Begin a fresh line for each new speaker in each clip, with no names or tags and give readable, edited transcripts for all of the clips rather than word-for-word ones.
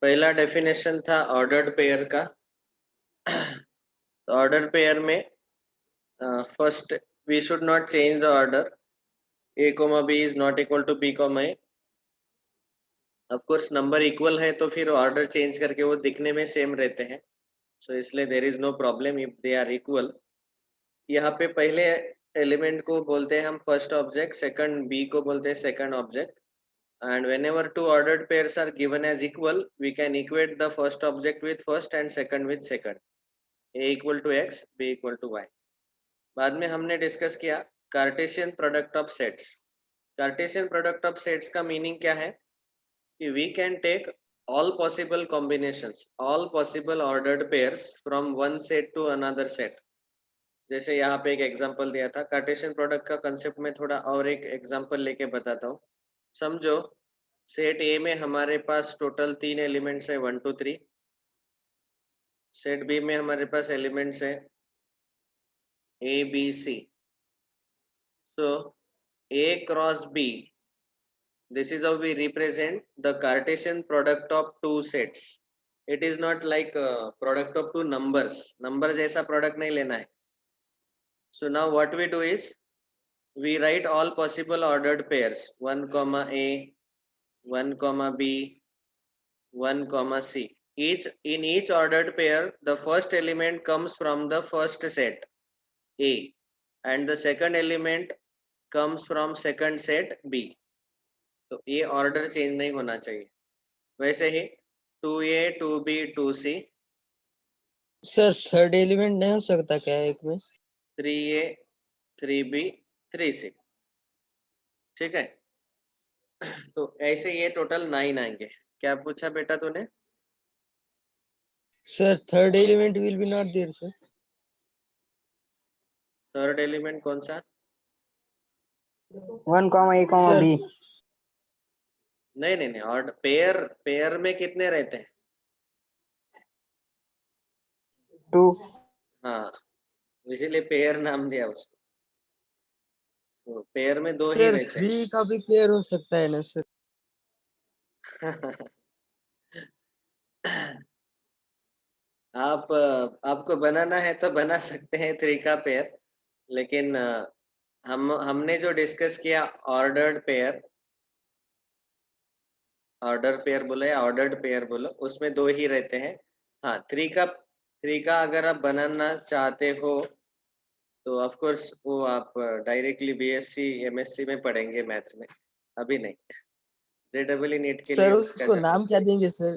पहला डेफिनेशन था ordered pair का। तो ऑर्डर पेयर में first we should not change the order, a comma b is not equal to b comma a। Of course number equal है तो फिर order change करके वो दिखने में सेम रहते हैं, सो इसलिए there is no problem if they are equal. यहाँ पे पहले एलिमेंट को बोलते हैं हम फर्स्ट ऑब्जेक्ट, सेकंड बी को बोलते हैं second object, and whenever two ordered pairs are given as equal, we can equate the first object with first and second with second, a equal to x, b equal to y। बाद में हमने discuss किया Cartesian product of sets. Cartesian product of sets का meaning क्या है कि we can take all possible combinations, all possible ordered pairs from one set to another set। जैसे यहाँ पे एक एग्जांपल दिया था, कार्टेशियन प्रोडक्ट का कंसेप्ट में थोड़ा और एक एग्जांपल लेके बताता हूँ। समझो सेट ए में हमारे पास टोटल 3 एलिमेंट्स है 1 2 3। सेट बी में हमारे पास एलिमेंट्स है A B C. So A cross B, this is how we represent the Cartesian product of two sets। it is not like product of two numbers, number जैसा product नहीं लेना है। so now what we do is we write all possible ordered pairs 1 comma a, 1 comma b, 1 comma c। each ordered pair the first element comes from the first set a and the second element comes from second set b। तो ये order change नहीं होना चाहिए। वैसे ही 2a 2b 2c,
sir third element नहीं हो सकता क्या एक में?
3a 3b 3c। ठीक है, तो ऐसे ये टोटल 9 आएंगे। क्या पूछा बेटा तूने?
Sir third element will be not there sir.
Third element कौन सा?
1 comma a comma
sir
b।
नहीं नहीं नहीं, और पेयर में कितने रहते हैं?
2।
हाँ, इसीलिए पेयर नाम दिया उसको। तो पेयर में 2 ही
सर
रहते हैं।
3 का भी पेयर हो सकता है ना सर?
आपको बनाना है तो बना सकते हैं 3 का पेयर, लेकिन हमने जो डिस्कस किया ऑर्डर्ड पेयर, ऑर्डर पेयर बोलो या ऑर्डर्ड पेयर बोलो, उसमें 2 ही रहते हैं। हाँ, 3 का अगर आप बनाना चाहते हो तो ऑफ कोर्स वो आप डायरेक्टली बीएससी एमएससी में पढ़ेंगे मैथ्स में, अभी नहीं। जेडब्ल्यू नीट के लिए
सर
उसका
उसको
जो
नाम क्या देंगे सर?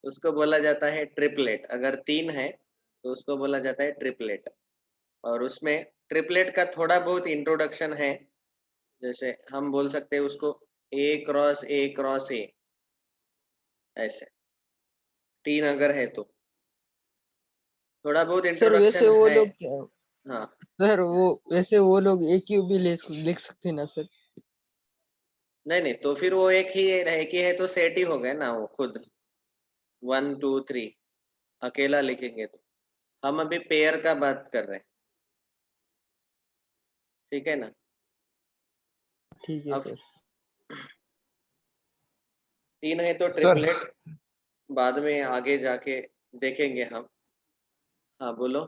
उसको बोला जाता है ट्रिपलेट। अगर 3 है तो उसको बोला जाता है ट्रिपलेट। और उसमें ट्रिपलेट का थोड़ा बहुत इंट्रोडक्शन है। जैसे हम बोल सकते हैं उसको ए क्रॉस ए क्रॉस ए, ऐसे 3 अगर है तो थोड़ा बहुत
सर वैसे
इंट्रोडक्शन
वो
है।
लोग क्या,
हाँ,
सर वो वैसे वो लोग एक ही भी लिख सकते हैं ना सर?
नहीं नहीं, तो फिर वो एक ही है तो सेट ही हो गए ना वो खुद। 1 2 3 अकेला लिखेंगे तो हम अभी पेयर का बात कर रहे हैं, ठीक है ना?
ठीक है
अब
सर।
3 है तो
सर
ट्रिपलेट बाद में आगे जाके देखेंगे हम। हाँ बोलो।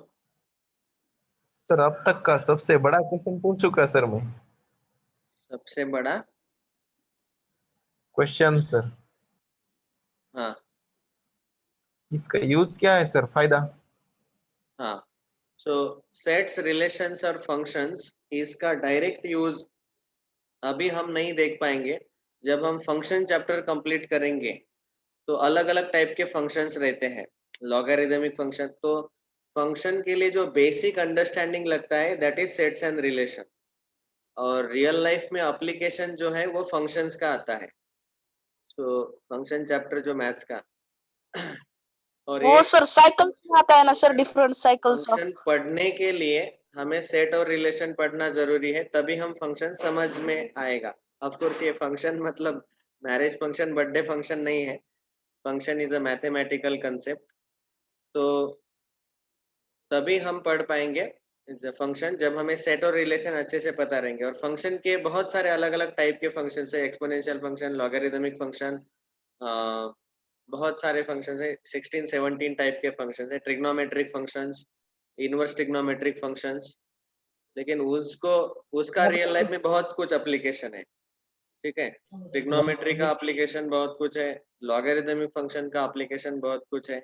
सर अब तक का सबसे बड़ा क्वेश्चन पूछ चुका सर मैं।
सबसे बड़ा
क्वेश्चन सर,
हाँ
इसका यूज क्या है सर, फायदा?
हाँ, सो सेट्स रिलेशंस और फंक्शंस, इसका डायरेक्ट यूज अभी हम नहीं देख पाएंगे। जब हम फंक्शन चैप्टर कंप्लीट करेंगे तो अलग अलग टाइप के फंक्शंस रहते हैं। लॉगरिदमिक फंक्शन, तो फंक्शन के लिए जो बेसिक अंडरस्टैंडिंग लगता है that is sets and relation, और रियल लाइफ में एप्लीकेशन जो है वो फंक्शंस का आता है। तो फंक्शन चैप्टर जो मैथ्स का और
वो
ये
सर साइकिल्स में आता है ना sir, different cycles of.
Function पढ़ने के लिए हमें सेट और रिलेशन पढ़ना जरूरी है, तभी हम फंक्शन समझ में आएगा। ऑफ कोर्स ये फंक्शन मतलब मैरिज फंक्शन बर्थडे फंक्शन नहीं है, function is a mathematical concept. तो तभी हम पढ़ पाएंगे फंक्शन जब हमें सेट और रिलेशन अच्छे से पता रहेंगे, और फंक्शन के बहुत सारे अलग अलग टाइप के फंक्शन है, एक्सपोनेंशियल फंक्शन, लॉगरिदमिक फंक्शन, बहुत सारे फंक्शन है, 16-17 टाइप के फंक्शन है, trigonometric functions, inverse trigonometric functions, लेकिन उसका रियल लाइफ में बहुत कुछ एप्लीकेशन है। ठीक है, ट्रिग्नोमेट्री का एप्लीकेशन बहुत कुछ है, लॉगरिदमिक फंक्शन का एप्लीकेशन बहुत कुछ है,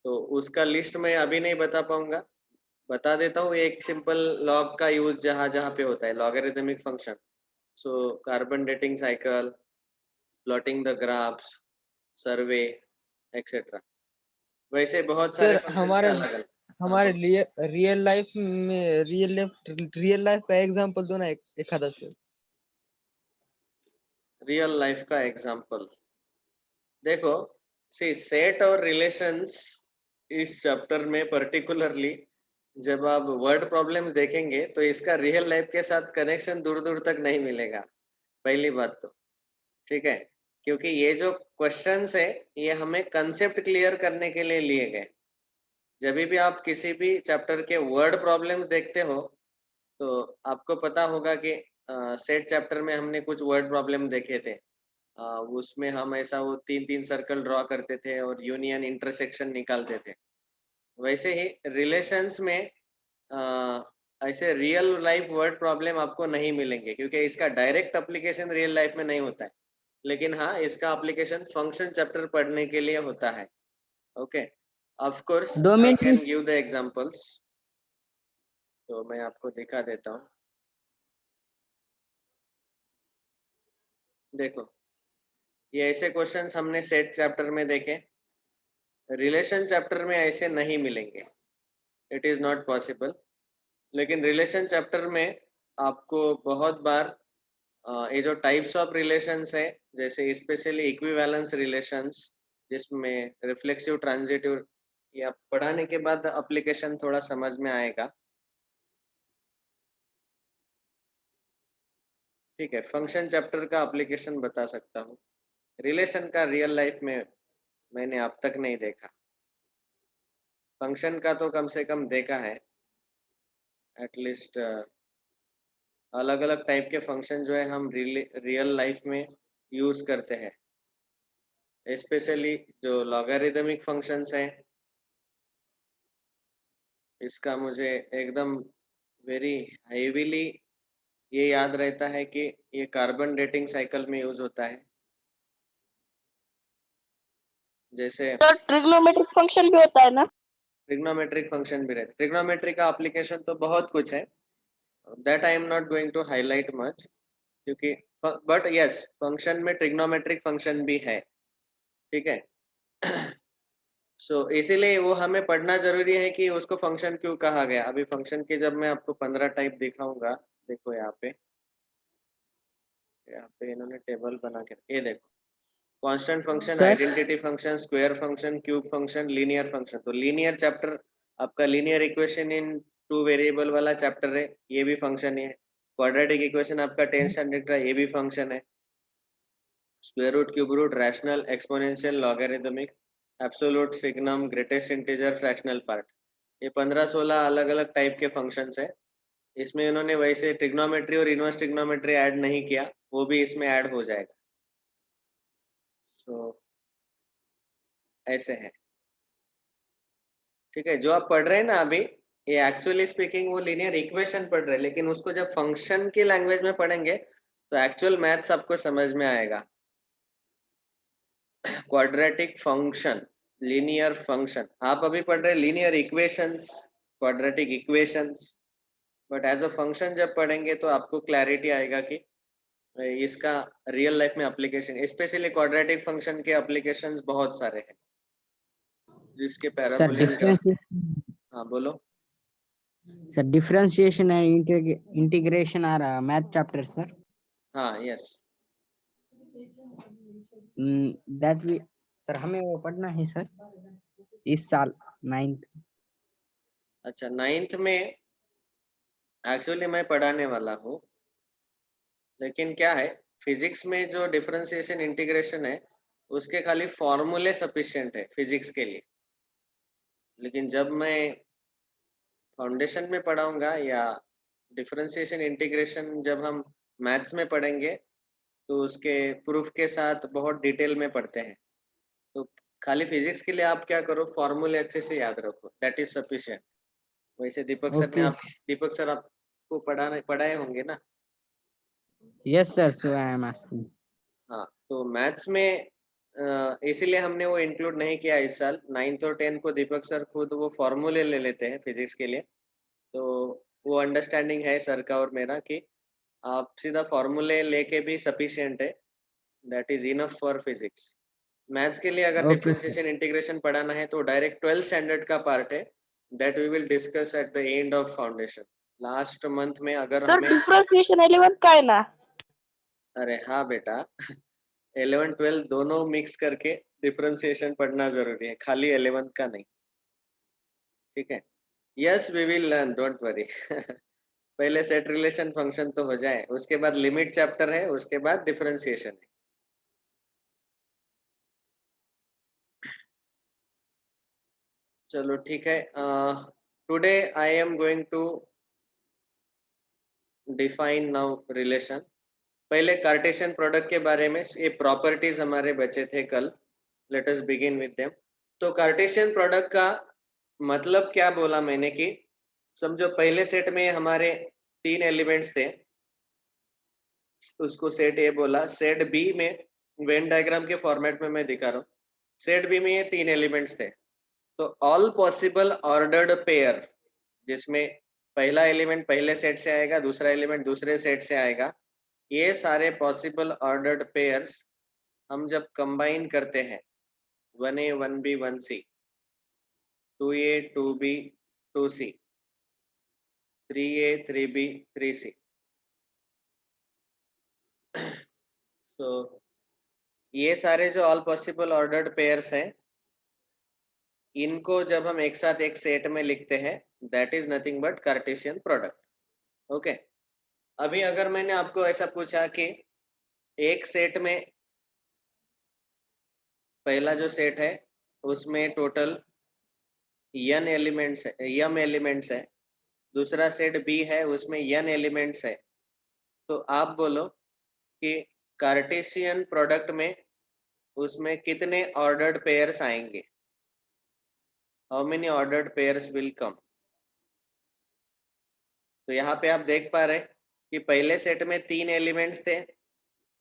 तो उसका लिस्ट मैं अभी नहीं बता पाऊंगा, बता देता हूँ। एक सिंपल लॉग का यूज जहाँ जहाँ पे होता है, logarithmic function, so carbon dating cycle, plotting the graphs, survey etcetera, वैसे बहुत सारे
सर
फंक्शन के अलग अलग।
हमारे रियल लाइफ में रियल लाइफ का एग्जांपल दो ना एक आधा से।
रियल लाइफ का एग्जांपल देखो, सी सेट और रिलेशंस इस चैप्टर में पर्टिकुलरली जब आप वर्ड प्रॉब्लम्स देखेंगे तो इसका रियल लाइफ के साथ कनेक्शन दूर दूर तक नहीं मिलेगा, पहली बात तो। ठीक है, क्योंकि ये जो क्वेश्चंस है ये हमें कंसेप्ट क्लियर करने के लिए लिए गए। जब भी आप किसी भी चैप्टर के वर्ड प्रॉब्लम्स देखते हो तो आपको पता होगा कि सेट चैप्टर में हमने कुछ वर्ड प्रॉब्लम देखे थे, उसमें हम ऐसा वो 3-3 सर्कल ड्रॉ करते थे और यूनियन इंटरसेक्शन निकालते थे। वैसे ही रिलेशंस में ऐसे रियल लाइफ वर्ड प्रॉब्लम आपको नहीं मिलेंगे, क्योंकि इसका डायरेक्ट एप्लीकेशन रियल लाइफ में नहीं होता है, लेकिन हाँ इसका एप्लीकेशन फंक्शन चैप्टर पढ़ने के लिए होता है। Okay, of course I can give the examples, तो मैं आपको दिखा देता हूँ। देखो, ये ऐसे क्वेश्चंस हमने सेट चैप्टर में देखे, रिलेशन चैप्टर में ऐसे नहीं मिलेंगे, इट इज नॉट पॉसिबल। लेकिन रिलेशन चैप्टर में आपको बहुत बार ये जो टाइप्स ऑफ रिलेशंस है, जैसे स्पेशली इक्विवेलेंस रिलेशंस, जिसमें रिफ्लेक्सिव ट्रांजिटिव, या पढ़ाने के बाद एप्लीकेशन थोड़ा समझ में आएगा। ठीक है, फंक्शन चैप्टर का एप्लीकेशन बता सकता हूँ, रिलेशन का रियल लाइफ में मैंने अब तक नहीं देखा। फंक्शन का तो कम से कम देखा है, एटलीस्ट अलग अलग टाइप के फंक्शन जो है हम रियल लाइफ में यूज करते हैं, स्पेशली जो लॉगरिदमिक फंक्शंस हैं। इसका मुझे एकदम वेरी हेवीली ये याद रहता है कि ये कार्बन डेटिंग साइकिल में यूज होता है। जैसे
सर ट्रिग्नोमेट्रिक फंक्शन भी होता है ना?
ट्रिग्नोमेट्रिक फंक्शन भी रहता है, ट्रिग्नोमेट्री का एप्लीकेशन तो बहुत कुछ है, that I am not going to highlight much, क्योंकि बट यस फंक्शन में ट्रिग्नोमेट्रिक फंक्शन भी है। ठीक है, सो इसीलिए वो हमें पढ़ना जरूरी है कि उसको फंक्शन क्यों कहा गया। अभी फंक्शन के जब मैं आपको 15 टाइप दिखाऊंगा, देखो यहाँ पे इन्होंने टेबल बना के, ये देखो, constant function, identity function, square function, cube function, linear function. तो लीनियर चैप्टर आपका लीनियर इक्वेशन इन 2 वेरिएबल वाला चैप्टर है, ये भी फंक्शन ही है। क्वाड्रेटिक इक्वेशन आपका 10th स्टैंडर्ड का, ये भी फंक्शन है। Square root, cube root, rational, exponential, logarithmic, absolute, signum, greatest integer, fractional part, ये 15-16 अलग अलग टाइप के फंक्शंस है। इसमें उन्होंने वैसे ट्रिग्नोमेट्री और इनवर्स ट्रिग्नोमेट्री ऐड नहीं किया, वो भी इसमें ऐड हो जाएगा। तो ऐसे है। ठीक है, जो आप पढ़ रहे हैं ना अभी, ये एक्चुअली स्पीकिंग वो लीनियर इक्वेशन पढ़ रहे हैं, लेकिन उसको जब फंक्शन की लैंग्वेज में पढ़ेंगे तो एक्चुअल मैथ्स आपको समझ में आएगा। क्वाड्रेटिक फंक्शन, लीनियर फंक्शन, आप अभी पढ़ रहे हैं linear equations, quadratic equations, but as a function जब पढ़ेंगे तो आपको क्लैरिटी आएगा कि इसका रियल लाइफ में एप्लीकेशन, स्पेशली क्वाड्रेटिक फंक्शन के एप्लीकेशंस बहुत सारे हैं, जिसके पैराबोलिक ग्राफ। हाँ बोलो
Sir, differentiation and integration are math chapters, sir.
हाँ, यस
That we, sir, हमें वो पढ़ना है सर इस साल 9th।
अच्छा, 9th में एक्चुअली मैं पढ़ाने वाला हूँ, लेकिन क्या है, फिजिक्स में जो डिफरेंशिएशन इंटीग्रेशन है उसके खाली फॉर्मूले सफिशिएंट है फिजिक्स के लिए, लेकिन जब मैं फाउंडेशन में पढ़ाऊंगा या डिफरेंशिएशन इंटीग्रेशन जब हम मैथ्स में पढ़ेंगे तो उसके प्रूफ के साथ बहुत डिटेल में पढ़ते हैं। तो खाली फिजिक्स के लिए आप क्या करो, फॉर्मूले अच्छे से याद रखो, दैट इज सफिशिएंट। वैसे
Okay.
दीपक सर आपको पढ़ाए होंगे ना?
Yes, sir. So I am asking.
हाँ, तो मैथ्स में इसीलिए हमने वो इंक्लूड नहीं किया इस साल। 9th और 10th को दीपक सर खुद वो फॉर्मूले ले लेते हैं फिजिक्स के लिए। तो वो अंडरस्टैंडिंग है सर का और मेरा कि आप सीधा फॉर्मूले लेके भी सफिशिएंट है, that is enough for physics. Maths के लिए अगर
Okay, sir.
डिफरेंशिएशन इंटीग्रेशन पढ़ाना है तो डायरेक्ट 12th स्टैंडर्ड का पार्ट है, that we will discuss at the end of foundation. Last month में अगर
सर
हमें
डिफरेंशिएशन 11 का है ना?
अरे हाँ बेटा 11 12 दोनों मिक्स करके डिफरेंशिएशन पढ़ना जरूरी है, खाली 11th का नहीं। ठीक है, yes we will learn, don't worry. पहले सेट रिलेशन फंक्शन तो हो जाए, उसके बाद लिमिट चैप्टर है, उसके बाद डिफरेंशिएशन है। चलो ठीक है, today I am going to define now relation. पहले कार्टेशियन प्रोडक्ट के बारे में, ये प्रॉपर्टीज हमारे बचे थे कल, let us begin with them. तो कार्टेशियन प्रोडक्ट का मतलब क्या बोला मैंने कि समझो पहले सेट में हमारे 3 एलिमेंट्स थे, उसको सेट ए बोला। सेट बी में वेन डायग्राम के फॉर्मेट में मैं दिखा रहा हूँ, सेट बी में ये 3 एलिमेंट्स थे। तो ऑल पॉसिबल ऑर्डर्ड पेयर, जिसमें पहला एलिमेंट पहले सेट से आएगा, दूसरा एलिमेंट दूसरे सेट से आएगा, ये सारे पॉसिबल ऑर्डर्ड पेयर्स हम जब कंबाइन करते हैं 1a 1b 1c, 2a 2b 2c, 3a 3b 3c, तो ये सारे जो ऑल पॉसिबल ऑर्डर्ड पेयर्स हैं, इनको जब हम एक साथ एक सेट में लिखते हैं, that is nothing but Cartesian product. Okay, अभी अगर मैंने आपको ऐसा पूछा कि एक सेट में पहला जो सेट है उसमें टोटल n एलिमेंट्स है, m एलिमेंट्स है, दूसरा सेट b है उसमें n एलिमेंट्स है, तो आप बोलो कि कार्टेशियन प्रोडक्ट में उसमें कितने ऑर्डर्ड पेयर्स आएंगे, how many ordered pairs will कम। तो यहाँ पे आप देख पा रहे कि पहले सेट में 3 एलिमेंट्स थे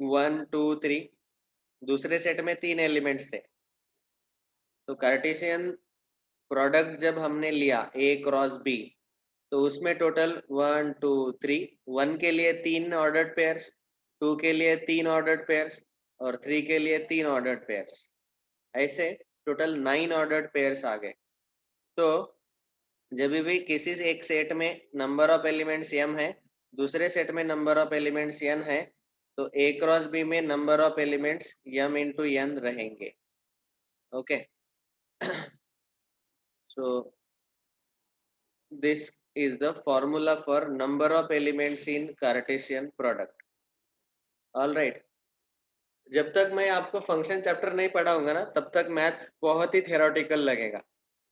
1 2 3, दूसरे सेट में 3 एलिमेंट्स थे। तो कार्टेशियन प्रोडक्ट जब हमने लिया a क्रॉस b, तो उसमें टोटल 1 2 3, 1 के लिए 3 ऑर्डर्ड पेयर्स, 2 के लिए 3 ऑर्डर्ड पेयर्स और 3 के लिए 3 ऑर्डर्ड पेयर्स, ऐसे टोटल 9 ऑर्डर्ड पेयर्स आ गए। तो जब भी किसी से एक सेट में नंबर ऑफ एलिमेंट्स m है, दूसरे सेट में नंबर ऑफ एलिमेंट्स n है, तो a क्रॉस b में number of elements m into n रहेंगे। Okay, so this is the formula for number of elements in Cartesian product. All right, जब तक मैं आपको फंक्शन चैप्टर नहीं पढ़ाऊंगा ना, तब तक मैथ्स बहुत ही थियोरेटिकल लगेगा।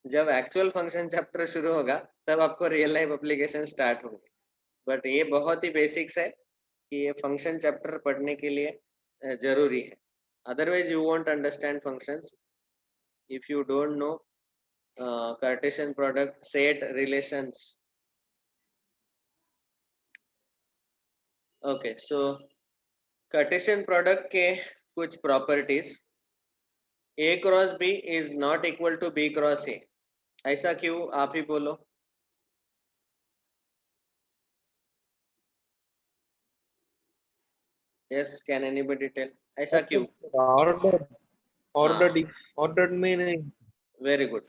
जब एक्चुअल फंक्शन चैप्टर शुरू होगा तब आपको रियल लाइफ एप्लीकेशन स्टार्ट होंगे। बट ये बहुत ही बेसिक्स है कि ये फंक्शन चैप्टर पढ़ने के लिए जरूरी है, otherwise you won't understand functions if you don't know Cartesian product, set, relations. Okay, so Cartesian product के कुछ properties, a cross b is not equal to b cross a, ऐसा क्यों, आप ही बोलो। यस, कैन एनीबॉडी टेल, ऐसा क्यों?
Order
हाँ,
order में नहीं।
वेरी गुड,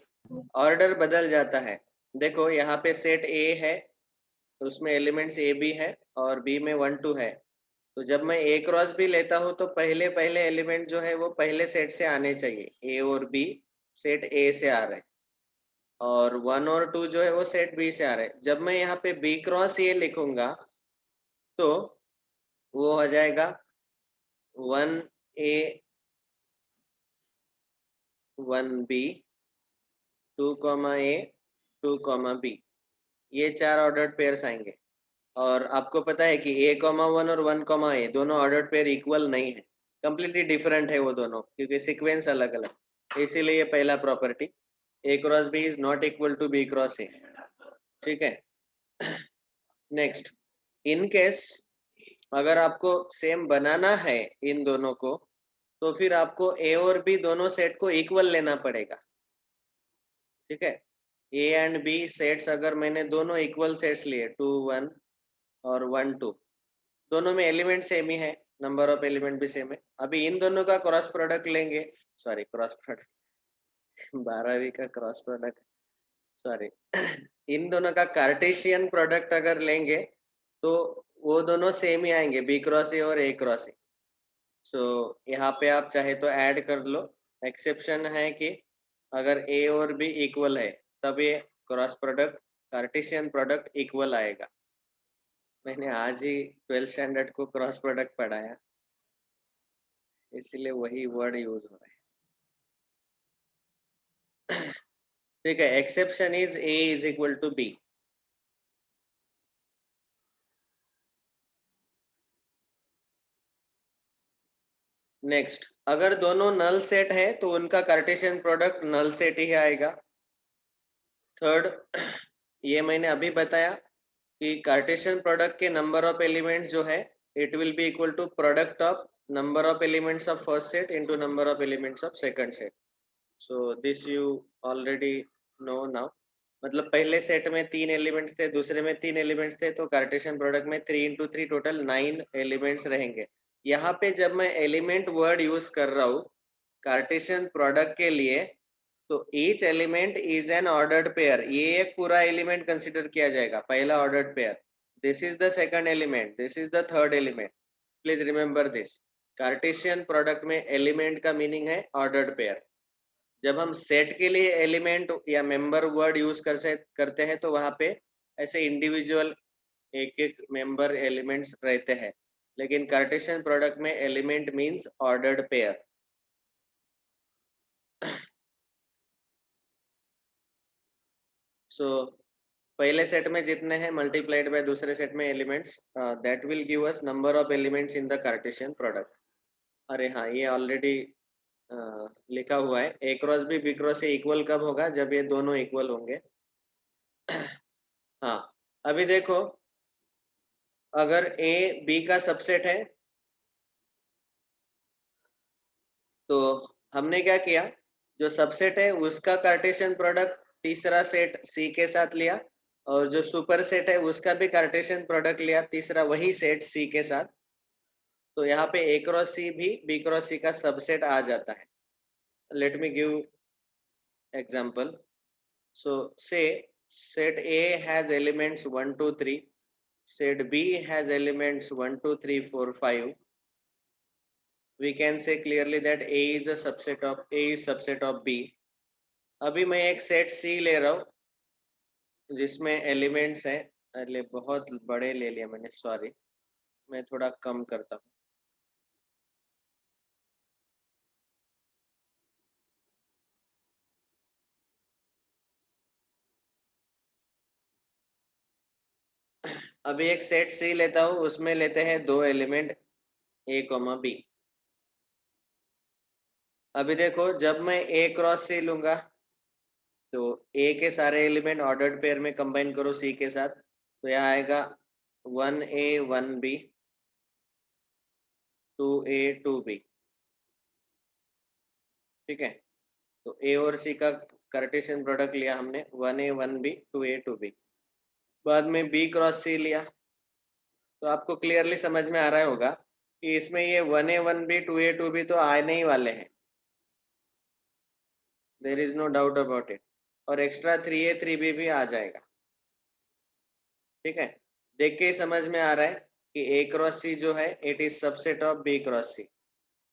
ऑर्डर बदल जाता है। देखो यहाँ पे सेट ए है, उसमें एलिमेंट्स ए बी है और बी में 1 2 है, तो जब मैं ए क्रॉस बी लेता हूँ तो पहले पहले एलिमेंट जो है वो पहले सेट से आने चाहिए, ए और बी सेट ए से आ रहे हैं, और 1 और 2 जो है वो सेट बी से आ रहे हैं। जब मैं यहाँ पे बी क्रॉस ए लिखूंगा तो वो हो जाएगा 1a 1b 2 a 2 b, ये 4 ऑर्डर्ड पेयर्स आएंगे। और आपको पता है कि A,1 और 1,A दोनों ऑर्डर्ड पेयर इक्वल नहीं है, कंप्लीटली डिफरेंट है वो दोनों, क्योंकि सीक्वेंस अलग अलग। इसीलिए ये पहला property A cross B is not equal to B cross A। ठीक है। नेक्स्ट, इन केस अगर आपको सेम बनाना है इन दोनों को, तो फिर आपको A और B दोनों सेट को इक्वल लेना पड़ेगा। ठीक है। A एंड B सेट्स अगर मैंने दोनों इक्वल सेट्स लिए 2 1 और 1 2, दोनों में एलिमेंट सेम ही है, नंबर ऑफ एलिमेंट भी सेम है। अभी इन दोनों का क्रॉस प्रोडक्ट लेंगे, सॉरी क्रॉस प्रोडक्ट 12वीं का क्रॉस प्रोडक्ट, सॉरी इन दोनों का कार्टेशियन प्रोडक्ट अगर लेंगे तो वो दोनों सेम ही आएंगे, B क्रॉस A और A क्रॉस A। सो यहाँ पे आप चाहे तो ऐड कर लो। एक्सेप्शन है कि अगर A और B इक्वल है तब ये cross product Cartesian product equal आएगा। मैंने आज ही 12th स्टैंडर्ड को क्रॉस प्रोडक्ट पढ़ाया, इसलिए वही वर्ड यूज हो रहा है। ठीक है। Exception is A is equal to B। Next, अगर दोनों नल सेट है तो उनका कार्टेशियन प्रोडक्ट नल सेट ही आएगा। थर्ड, ये मैंने अभी बताया कि कार्टेशियन प्रोडक्ट के नंबर ऑफ एलिमेंट जो है it will be equal to product of number of elements of first set into number of elements of second set. So this you already know now. मतलब पहले set में 3 elements थे, दूसरे में 3 elements थे, तो कार्टेशियन प्रोडक्ट में 3 into 3 total 9 elements रहेंगे। यहाँ पे जब मैं एलिमेंट वर्ड यूज कर रहा हूँ कार्टेशियन प्रोडक्ट के लिए, तो each element is an ordered pair. ये एक पूरा एलिमेंट कंसिडर किया जाएगा, पहला ordered pair. This is the second element, this is the third element. Please remember this. Cartesian product में एलिमेंट का मीनिंग है ऑर्डर्ड पेयर। जब हम सेट के लिए एलिमेंट या मेंबर वर्ड यूज करते हैं तो वहां पे ऐसे इंडिविजुअल एक एक मेंबर एलिमेंट्स रहते हैं, लेकिन कार्टेशियन प्रोडक्ट में एलिमेंट मींस ऑर्डर्ड पेयर। सो पहले सेट में जितने हैं मल्टीप्लाइड बाय दूसरे सेट में elements, that will give us number of elements in the Cartesian product. अरे हाँ, ये ऑलरेडी लिखा हुआ है। A cross B cross A equal कब होगा? जब ये दोनों इक्वल होंगे। हाँ, अभी देखो, अगर A B का सबसेट है तो हमने क्या किया, जो सबसेट है उसका कार्टेशियन प्रोडक्ट तीसरा सेट C के साथ लिया, और जो सुपर सेट है उसका भी कार्टेशियन प्रोडक्ट लिया तीसरा वही सेट C के साथ। तो यहाँ पे A क्रॉस C भी B क्रॉस C का सबसेट आ जाता है। Let me give example. So say set A has elements 1 2 3, set B has elements 1 2 3 4 5. We can say clearly that A is subset of B. अभी मैं एक set C ले रहा हूँ जिसमें एलिमेंट्स है, अरे बहुत बड़े ले लिया मैंने, सॉरी, मैं थोड़ा कम करता हूँ। अभी एक सेट C लेता हूँ, उसमें लेते हैं 2 एलिमेंट A, B। अभी देखो, जब मैं A क्रॉस C लूंगा तो A के सारे एलिमेंट ऑर्डर्ड पेयर में कंबाइन करो C के साथ, तो यह आएगा 1A 1B 2A 2B। ठीक है। तो A और C का कार्टेशियन प्रोडक्ट लिया हमने 1A 1B 2A 2B। बाद में B क्रॉस C लिया, तो आपको क्लियरली समझ में आ रहा होगा कि इसमें ये 1A 1B 2A 2B तो आने ही वाले हैं, there is no doubt about it. और एक्स्ट्रा 3A 3B भी आ जाएगा। ठीक है। देख के ही समझ में आ रहा है कि A क्रॉस C जो है it is subset of B cross C।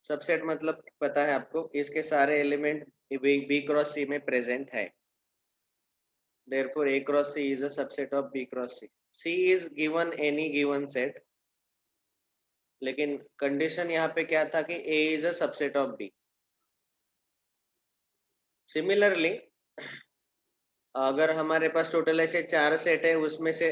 Subset मतलब पता है आपको, इसके सारे एलिमेंट B क्रॉस C में प्रेजेंट है। Therefore A cross C is a subset of B cross C. C is given any given set, लेकिन कंडीशन यहाँ पे क्या था कि A is a subset of B. Similarly, अगर हमारे पास टोटल ऐसे 4 सेट है, उसमें से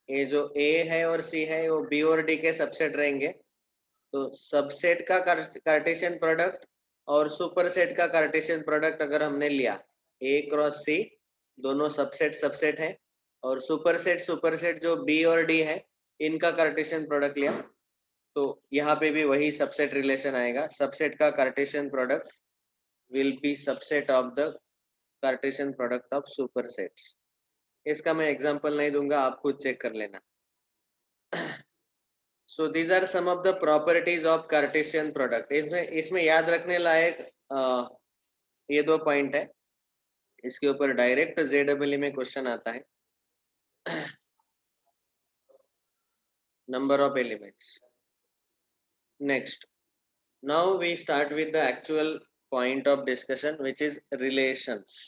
ये जो ए है और सी है वो बी और डी के सबसेट रहेंगे, तो सबसेट का कार्टेशियन प्रोडक्ट और सुपरसेट का कार्टेशियन प्रोडक्ट अगर हमने लिया, ए क्रॉस सी दोनों सबसेट है, और सुपरसेट जो बी और डी है इनका कार्टेशियन प्रोडक्ट लिया, तो यहाँ पे भी वही सबसेट रिलेशन आएगा। सबसेट का Cartesian product will be subset of the Cartesian product of supersets. इसका मैं एग्जांपल नहीं दूंगा, आप खुद चेक कर लेना। So these are some of the properties of Cartesian product. इसमें याद रखने लायक ये 2 पॉइंट है, इसके ऊपर डायरेक्ट JEE में क्वेश्चन आता है। Number of elements. Next, now we start with the actual point of discussion, which is relations.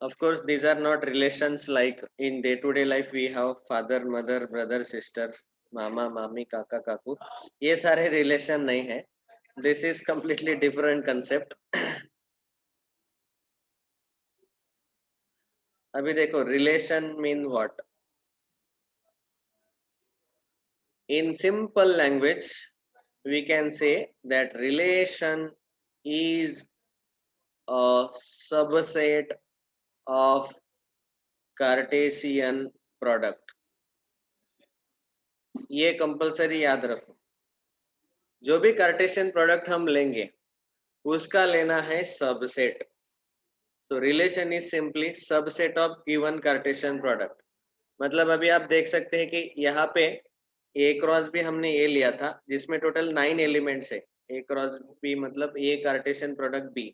Of course, these are not relations like in day-to-day life we have father, mother, brother, sister, मामा मामी काका काकू, ये सारे relation नहीं है। This is completely different concept. अभी देखो relation mean what. In simple language we can say that relation is a subset of Cartesian product. ये compulsory याद रखो, जो भी कार्टेशियन प्रोडक्ट हम लेंगे उसका लेना है सबसेट। तो relation is simply subset of given Cartesian product. मतलब अभी आप देख सकते हैं कि यहाँ पे ए क्रॉस बी हमने ये लिया था जिसमें टोटल 9 एलिमेंट्स है। ए क्रॉस बी मतलब ए कार्टेशियन प्रोडक्ट बी,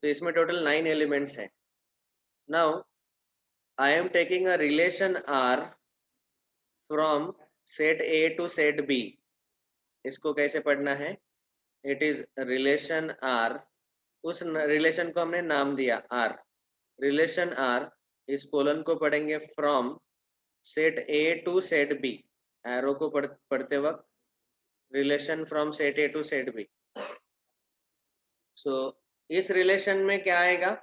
तो इसमें टोटल 9 एलिमेंट्स है। Now I am taking a relation R from set A to set B. इसको कैसे पढ़ना है? इट इज रिलेशन आर, उस रिलेशन को हमने नाम दिया आर। रिलेशन आर, इस कोलन को पढ़ेंगे from set A to set B. Arrow को पढ़ते वक्त relation from set A to set B. So इस रिलेशन में क्या आएगा?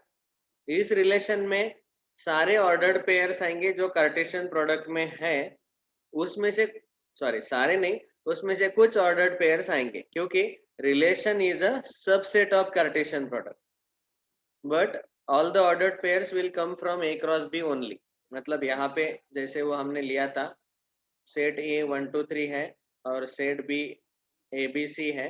इस रिलेशन में सारे ऑर्डर्ड पेयर्स आएंगे जो कार्टेशियन प्रोडक्ट में है, उसमें से सारे नहीं, उसमें से कुछ ऑर्डर्ड पेयर्स आएंगे, क्योंकि relation is a subset of Cartesian product, but all the ordered pairs will come from A cross B only. मतलब यहाँ पे जैसे वो हमने लिया था सेट ए 1 2 3 है और set B A B C है,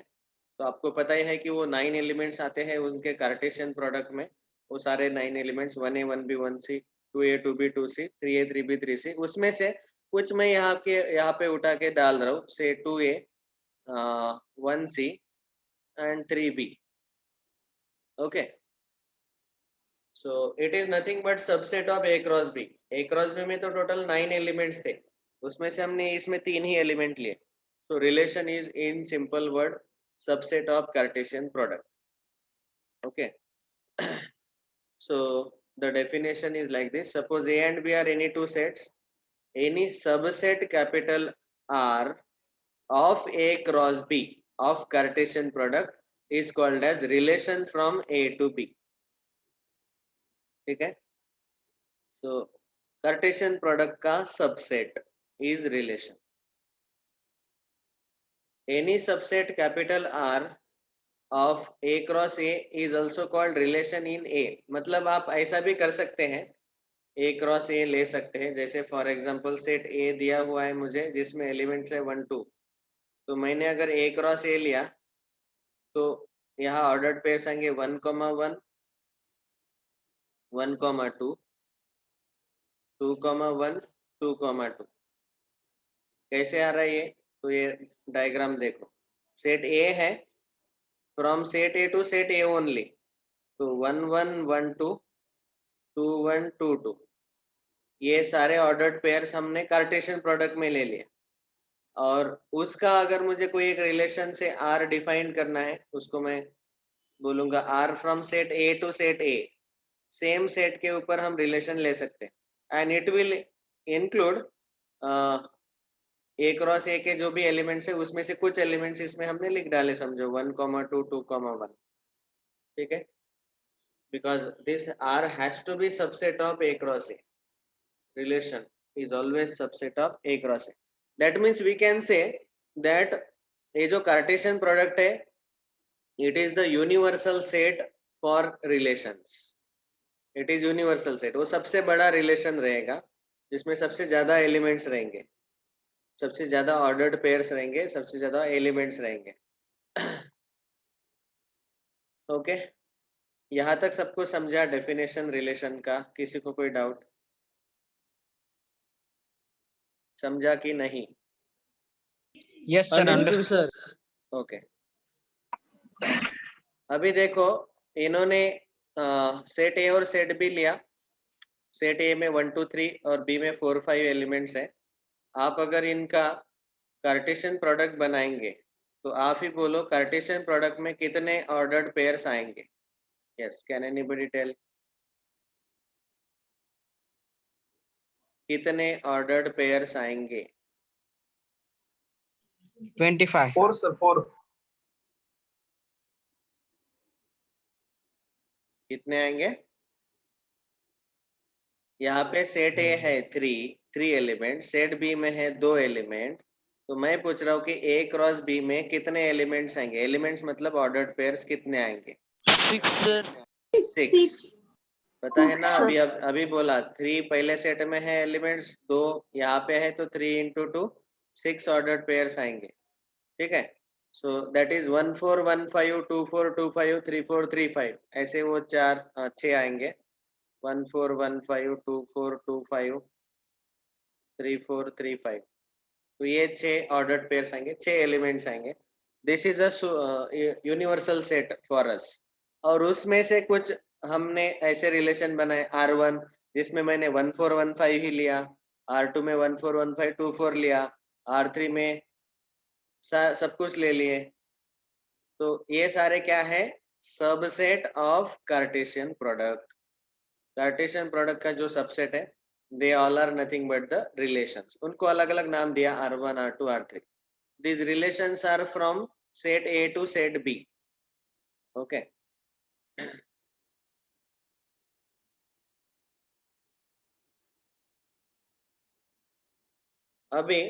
तो आपको पता ही है कि वो 9 एलिमेंट्स आते हैं उनके कार्टेशियन प्रोडक्ट में। वो सारे 9 elements 1A 1B 1C 2A 2B 2C 3A 3B 3C, उसमें से कुछ मैं यहाँ पे उठा के डाल रहा हूँ, से 2A 1C and 3B। Okay, so it is nothing but subset of A cross B. A cross B में तो टोटल 9 एलिमेंट्स थे, उसमें से हमने इसमें 3 ही एलिमेंट लिए। सो relation is in simple word subset of Cartesian product. Okay, so the definition is like this. Suppose A and B are any two sets, any subset capital R of A cross B of Cartesian product is called as relation from A to B. ठीक है, so Cartesian product का subset is relation. Any subset capital R of A cross A is also called relation in A. मतलब आप ऐसा भी कर सकते हैं, ए क्रॉस ए ले सकते हैं। जैसे फॉर एग्जांपल सेट ए दिया हुआ है मुझे जिसमें एलिमेंट्स है 1 2, तो मैंने अगर ए क्रॉस ए लिया तो यहाँ ऑर्डर्ड पेयर्स आएंगे 1 1 1 2 2 1 2 2। कैसे आ रहा है ये? तो ये डायग्राम देखो, सेट ए है, from set A to set A only, तो 1 1 1 2 2 1 2 2, ये सारे ऑर्डर्ड पेयर्स हमने कार्टेशियन प्रोडक्ट में ले लिए। और उसका अगर मुझे कोई एक रिलेशन से आर डिफाइन करना है, उसको मैं बोलूंगा R from set A to set A. Same set के ऊपर हम रिलेशन ले सकते हैं and it will include A cross A के जो भी एलिमेंट्स है उसमें से कुछ एलिमेंट्स इसमें हमने लिख डाले, समझो 1 2 2 1। ठीक है, because this R has to be subset of A cross A. Relation is always subset of A cross A. That means we can say that ये जो कार्टेशियन प्रोडक्ट है, it is the universal set for relations. It is universal set. वो सबसे बड़ा relation रहेगा जिसमें सबसे ज्यादा एलिमेंट्स रहेंगे, सबसे ज्यादा ऑर्डर्ड पेयर्स रहेंगे, सबसे ज्यादा एलिमेंट्स रहेंगे. ओके, यहाँ तक सबको समझा डेफिनेशन रिलेशन का? किसी को कोई डाउट? समझा कि नहीं?
Yes, sir.
Understood sir.
Okay, अभी देखो इन्होंने सेट ए और सेट बी लिया. सेट ए में 1 2 3 और बी में 4 5 एलिमेंट्स है. आप अगर इनका कार्टेशियन प्रोडक्ट बनाएंगे तो आप ही बोलो कार्टेशियन प्रोडक्ट में कितने ऑर्डर्ड पेयर्स आएंगे? Yes, can anybody tell? कितने ऑर्डर्ड पेयर्स आएंगे?
25.
4 सर 4.
कितने आएंगे? यहाँ पे सेट ए है 3 एलिमेंट, सेट बी में है 2 एलिमेंट. तो मैं पूछ रहा हूँ कि ए क्रॉस बी में कितने एलिमेंट्स आएंगे? एलिमेंट्स मतलब ऑर्डर्ड पेयर्स कितने आएंगे? 6. पता है ना? अभी बोला 3 पहले सेट में है एलिमेंट्स, 2 यहाँ पे है, तो 3 into 2 6 ऑर्डर्ड पेयर्स आएंगे. ठीक है, सो दैट इज 1 4 1 5 2 4 2 5 3 4 3 5, ऐसे वो 6 आएंगे. 1 4 1 5 2 4 2 5 3 4 3 5. तो ये 6 ऑर्डर्ड पेयर्स आएंगे, 6 एलिमेंट्स आएंगे. This is a universal set for us. और उसमें से कुछ हमने ऐसे रिलेशन बनाए R1 जिसमें मैंने 1 4 1 5 ही लिया, R2 में 1 4 1 5 2 4 लिया, R3 में सब कुछ ले लिए. तो ये सारे क्या है? Subset of Cartesian product. Cartesian product का जो सबसेट है, they all are nothing but the relations. उनको अलग अलग नाम दिया, R1 R2 R3. These relations are from set A to set B. Okay. अभी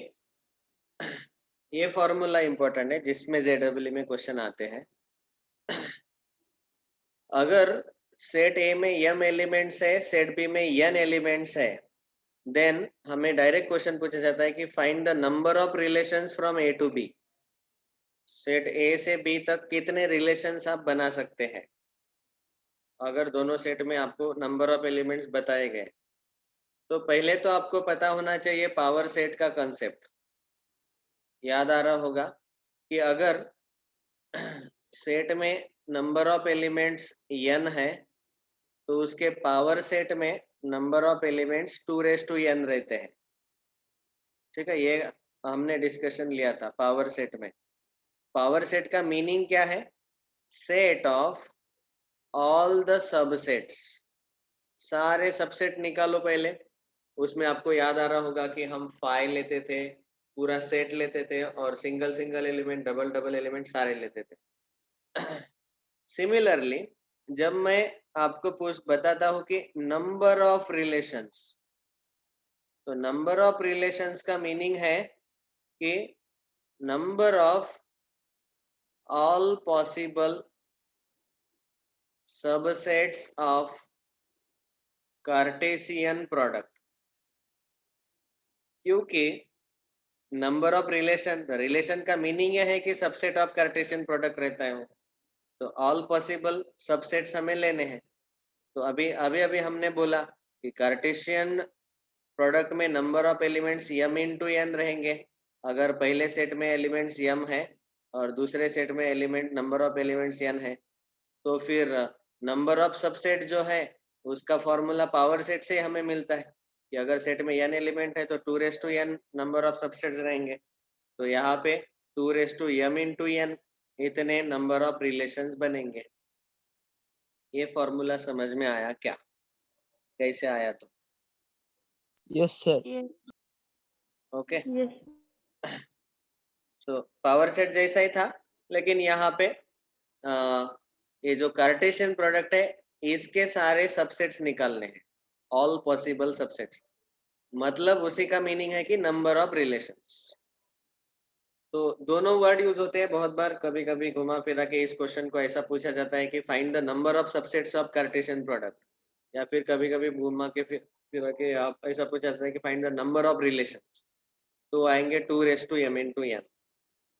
ये फॉर्मूला इंपॉर्टेंट है जिसमें ZEE में क्वेश्चन आते हैं. अगर सेट ए में m एलिमेंट्स है, सेट बी में n एलिमेंट्स है, देन हमें डायरेक्ट क्वेश्चन पूछा जाता है कि find the number of relations from A to B. Set A से बी तक कितने रिलेशंस आप बना सकते हैं अगर दोनों सेट में आपको नंबर ऑफ एलिमेंट्स बताए गए? तो पहले तो आपको पता होना चाहिए पावर सेट का कंसेप्ट. याद आ रहा होगा कि अगर सेट में नंबर ऑफ एलिमेंट्स n है तो उसके पावर सेट में नंबर ऑफ एलिमेंट्स 2n रहते हैं. ठीक है, ये हमने डिस्कशन लिया था पावर सेट में. पावर सेट का मीनिंग क्या है? Set of all the subsets. सारे सबसेट निकालो पहले. उसमें आपको याद आ रहा होगा कि हम 5 लेते थे, पूरा सेट लेते थे, और single single element, double double element सारे लेते थे. सिमिलरली जब मैं आपको बताता हूँ कि नंबर ऑफ रिलेशंस, तो नंबर ऑफ रिलेशंस का मीनिंग है कि number of all possible subsets of Cartesian product. क्योंकि नंबर ऑफ रिलेशन का मीनिंग यह है कि सबसेट ऑफ कार्टेशियन प्रोडक्ट रहता है वो. तो ऑल पॉसिबल सबसेट्स हमें लेने हैं. तो अभी हमने बोला कि कार्टेशियन प्रोडक्ट में number of elements m into n रहेंगे. अगर पहले सेट में एलिमेंट्स m है और दूसरे सेट में element number of elements n है, तो फिर नंबर ऑफ सबसेट जो है उसका फॉर्मूला पावर सेट से हमें मिलता है कि अगर सेट में n एलिमेंट है तो 2n नंबर ऑफ सबसेट्स रहेंगे. तो यहाँ पे 2m into n इतने नंबर ऑफ रिलेशंस बनेंगे. ये फॉर्मूला समझ में आया क्या? कैसे आया? तो
yes sir.
Okay, so power set जैसा ही था, लेकिन यहाँ पे ये जो कार्टेशियन प्रोडक्ट है इसके सारे सबसेट्स निकालने हैं, ऑल पॉसिबल सबसेट्स। मतलब उसी का मीनिंग है कि नंबर ऑफ रिलेशंस। तो दोनों वर्ड यूज होते हैं बहुत बार, कभी कभी घुमा फिरा के इस क्वेश्चन को ऐसा पूछा जाता है कि find the number of subsets of Cartesian product, या फिर कभी कभी घुमा के फिर के आप ऐसा पूछा जाता है कि find the number of relations, तो आएंगे 2m n।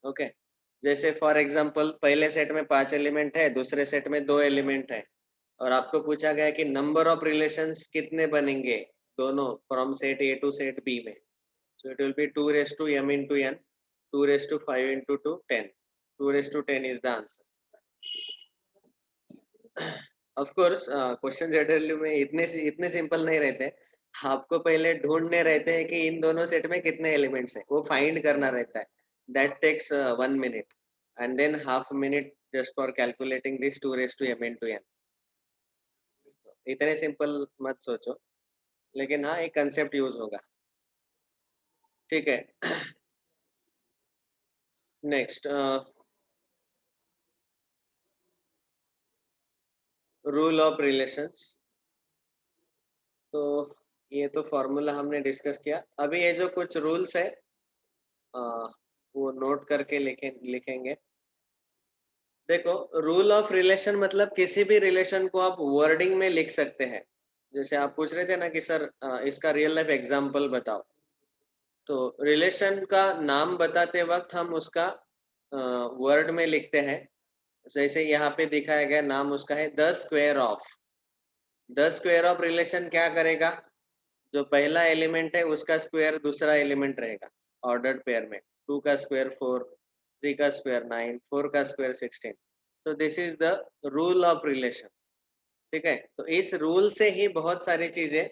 ओके, जैसे फॉर एग्जांपल पहले सेट में 5 एलिमेंट है, दूसरे सेट में 2 एलिमेंट है, और आपको पूछा गया कि नंबर ऑफ रिलेशंस कितने बनेंगे दोनों from set A to set B में। So it will be 2m into n, 2⁵ into 2, 10. 2⁻10 is the answer. Of course, question generally में इतने सिंपल नहीं रहते। आपको पहले ढूंढने रहते हैं कि इन दोनों सेट में कितने एलिमेंट्स हैं, वो फाइंड करना रहता है। That takes 1 minute and then half a minute just for calculating this 2⁻m into n. इतने सिंपल मत सोचो, लेकिन हाँ एक कंसेप्ट यूज होगा। ठीक है, नेक्स्ट रूल ऑफ रिलेशंस। तो ये तो फॉर्मूला हमने डिस्कस किया। अभी ये जो कुछ रूल्स है वो नोट करके लिखेंगे। देखो, रूल ऑफ रिलेशन मतलब किसी भी रिलेशन को आप वर्डिंग में लिख सकते हैं। जैसे आप पूछ रहे थे ना कि सर इसका रियल लाइफ एग्जांपल बताओ, तो रिलेशन का नाम बताते वक्त हम उसका वर्ड में लिखते हैं। जैसे यहाँ पे दिखाया गया नाम उसका है the square of. The square of relation क्या करेगा, जो पहला एलिमेंट है उसका स्क्वायर दूसरा एलिमेंट रहेगा ऑर्डर्ड पेयर में। 2 का स्क्वायर 4, 3 का स्क्वायर 9, 4 का square 16। So this is the rule of relation. ठीक है, तो इस रूल से ही बहुत सारी चीजें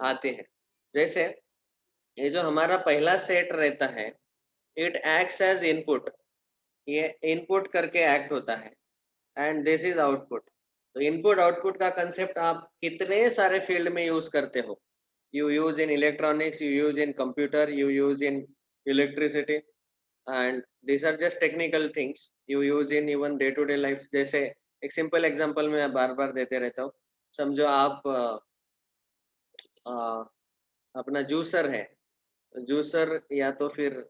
आती हैं। जैसे ये जो हमारा पहला सेट रहता है, इट एक्ट्स एज इनपुट। ये इनपुट करके एक्ट होता है, एंड दिस इज आउटपुट। तो इनपुट आउटपुट का कंसेप्ट आप कितने सारे फील्ड में यूज करते हो। You use in electronics, you use in computer, you use in electricity, and these are just technical things you use in even day to day life। जैसे एक simple example मैं बार बार देते रहता हूँ। समझो आप अपना जूसर है, जूसर या तो फिर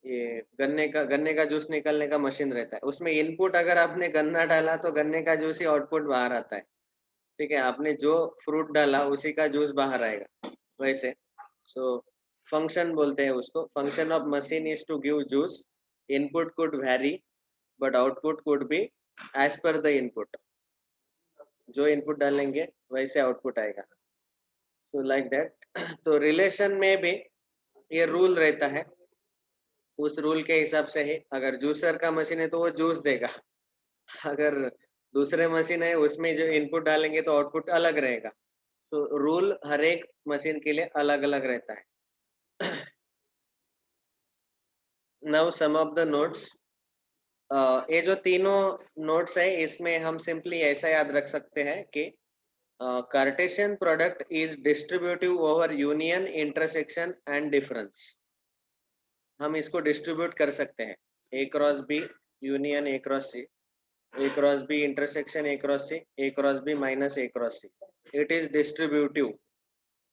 ये गन्ने का जूस निकालने का मशीन रहता है। उसमें इनपुट अगर आपने गन्ना डाला तो गन्ने का जूस ही आउटपुट बाहर आता है। ठीक है, आपने जो फ्रूट डाला उसी का जूस बाहर आएगा। वैसे सो फंक्शन बोलते हैं उसको। Function of machine is to give juice. Input could vary but output could be as per the input. जो इनपुट डालेंगे वैसे आउटपुट आएगा। So like that. तो रिलेशन में भी ये रूल रहता है। उस रूल के हिसाब से ही अगर जूसर का मशीन है तो वो जूस देगा, अगर दूसरे मशीन है उसमें जो इनपुट डालेंगे तो आउटपुट अलग रहेगा। तो रूल हर एक मशीन के लिए अलग अलग रहता है। Now some of the notes. ये जो तीनों नोट्स है इसमें हम सिंपली ऐसा याद रख सकते हैं कि Cartesian product is distributive over union, intersection and difference. हम इसको डिस्ट्रीब्यूट कर सकते हैं A cross B union A cross C, A cross B intersection A cross C, A cross B minus A cross C. It is distributive.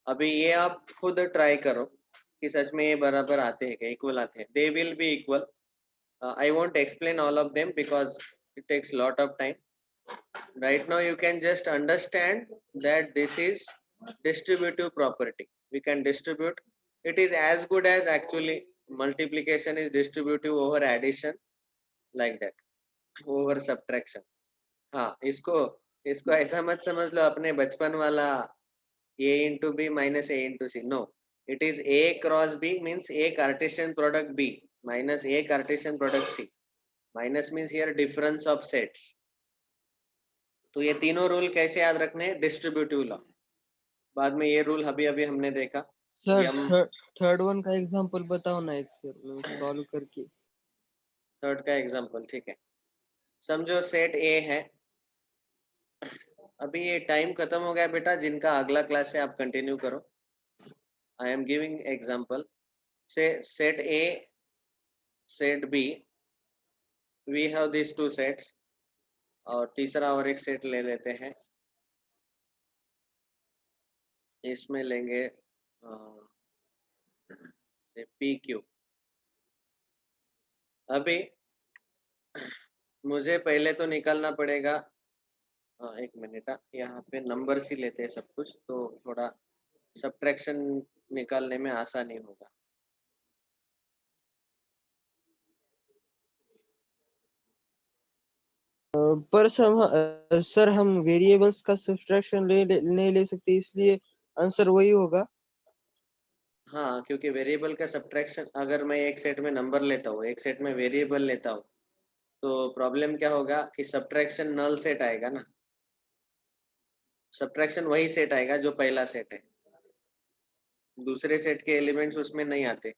अभी ये आप खुद try करो कि सच में ये बराबर आते हैं क्या, इक्वल आते हैं। They will be equal. I won't explain all of them because it takes lot of time. Right now you can just understand that this is distributive property. We can distribute. It is as good as actually multiplication is distributive over addition, like that, over subtraction. हाँ, इसको ऐसा मत समझ लो अपने बचपन वाला a into b minus a into c. No, it is a cross b means a Cartesian product b minus a Cartesian product c. Minus means here difference of sets. तो ये तीनों रूल कैसे याद रखने हैं, डिस्ट्रीब्यूटिव लॉ। बाद में ये रूल अभी अभी हमने देखा।
सर थर्ड वन का एग्जांपल बताओ ना एक सर, मैं सॉल्व करके।
थर्ड का एग्जांपल, ठीक है। समझो सेट ए है। अभी ये टाइम खत्म हो गया बेटा, जिनका अगला क्लास है आप कंटिन्यू करो। I am giving example. Say set A, set B, we have this two sets, और तीसरा और एक सेट ले लेते हैं इसमें लेंगे पी क्यू। अभी मुझे पहले तो निकालना पड़ेगा, एक मिनट, यहाँ पे नंबर्स ही लेते हैं सब कुछ, तो थोड़ा सब्ट्रैक्शन निकालने में आसानी होगा।
पर सर हम वेरिएबल्स का सब्ट्रैक्शन नहीं ले सकते, इसलिए आंसर वही होगा।
हाँ, क्योंकि वेरिएबल का सब्ट्रैक्शन, अगर मैं एक सेट में नंबर लेता हूँ, एक सेट में वेरिएबल लेता हूँ, तो प्रॉब्लम क्या होगा कि सब्ट्रैक्शन नल सेट आएगा ना। सब्ट्रैक्शन वही सेट आएगा जो पहला सेट है, दूसरे सेट के एलिमेंट्स उसमें नहीं आते।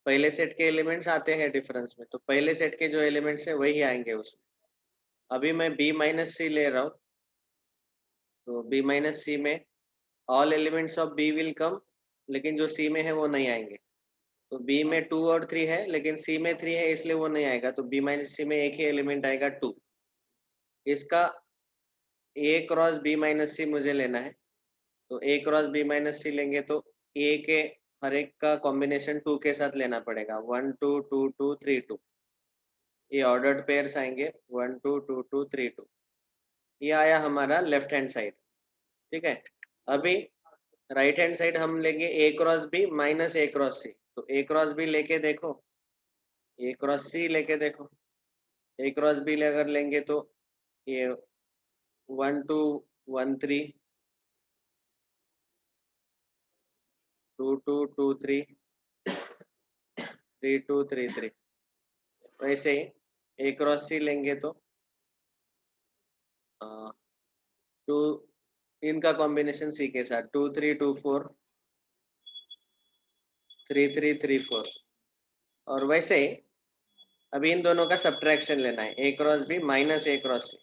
पहले सेट के एलिमेंट्स आते हैं डिफरेंस में, तो पहले सेट के जो एलिमेंट्स है वही आएंगे उसमें। अभी मैं b माइनस सी ले रहा हूँ, तो b माइनस सी में all elements of b will come, लेकिन जो c में है वो नहीं आएंगे। तो b में 2 और 3 है, लेकिन c में 3 है, इसलिए वो नहीं आएगा। तो b माइनस सी में एक ही एलिमेंट आएगा 2। इसका a क्रॉस b माइनस सी मुझे लेना है, तो a क्रॉस b माइनस सी लेंगे तो a के हर एक का कॉम्बिनेशन 2 के साथ लेना पड़ेगा, 1 2 2 2 3 2। ये ऑर्डर्ड पेयर्स आएंगे 1 2 2 2 3 2। ये आया हमारा लेफ्ट हैंड साइड, ठीक है। अभी राइट हैंड साइड हम लेंगे a cross b minus a cross c। तो a क्रॉस b लेके देखो, a क्रॉस c लेके देखो। a क्रॉस b अगर लेंगे तो ये 1 2 1 3 2 2 2 3 3 2 3 3। वैसे ही a क्रॉस c लेंगे तो 2 इनका कॉम्बिनेशन c के साथ 2 3 2 4 3 3 3 4। और वैसे ही अभी इन दोनों का सब्ट्रैक्शन लेना है, a cross b minus a cross c।